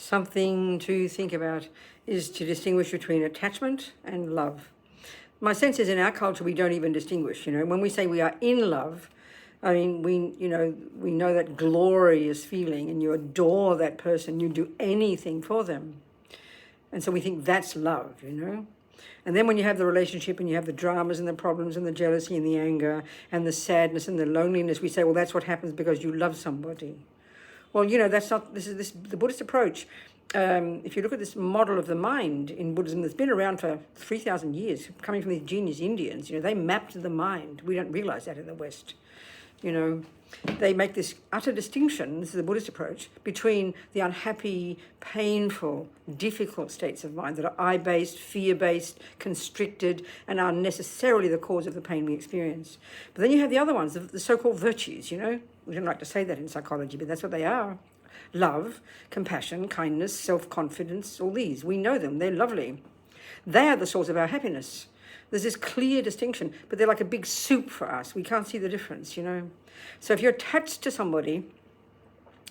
something to think about is to distinguish between attachment and love. My sense is in our culture, we don't even distinguish. When we say we are in love, I mean, we know that glorious feeling and you adore that person, you do anything for them. And so we think that's love. And then when you have the relationship and you have the dramas and the problems and the jealousy and the anger and the sadness and the loneliness, we say, well, that's what happens because you love somebody. Well, that's not, the Buddhist approach. If you look at this model of the mind in Buddhism that's been around for 3,000 years, coming from these genius Indians, they mapped the mind. We don't realize that in the West. They make this utter distinction, this is the Buddhist approach, between the unhappy, painful, difficult states of mind that are I-based, fear-based, constricted, and are necessarily the cause of the pain we experience. But then you have the other ones, the so-called virtues, We don't like to say that in psychology, but that's what they are. Love, compassion, kindness, self-confidence, all these. We know them, they're lovely. They are the source of our happiness. There's this clear distinction, but they're like a big soup for us. We can't see the difference, So if you're attached to somebody,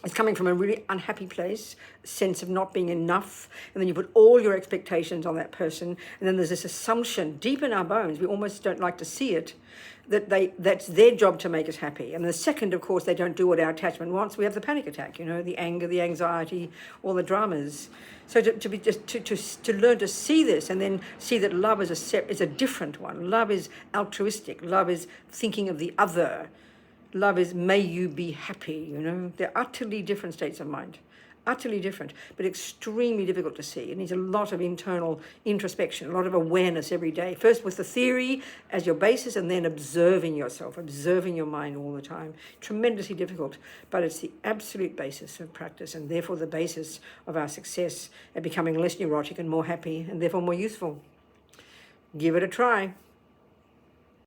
it's coming from a really unhappy place, a sense of not being enough, and then you put all your expectations on that person, and then there's this assumption deep in our bones, we almost don't like to see it, that's their job to make us happy. And the second, of course, they don't do what our attachment wants, we have the panic attack, the anger, the anxiety, all the dramas. So to learn to see this and then see that love is a different one. Love is altruistic. Love is thinking of the other. Love is may you be happy, They're utterly different states of mind. Utterly different, but extremely difficult to see. It needs a lot of internal introspection, a lot of awareness every day. First with the theory as your basis, and then observing yourself, observing your mind all the time. Tremendously difficult, but it's the absolute basis of practice, and therefore the basis of our success at becoming less neurotic and more happy, and therefore more useful. Give it a try.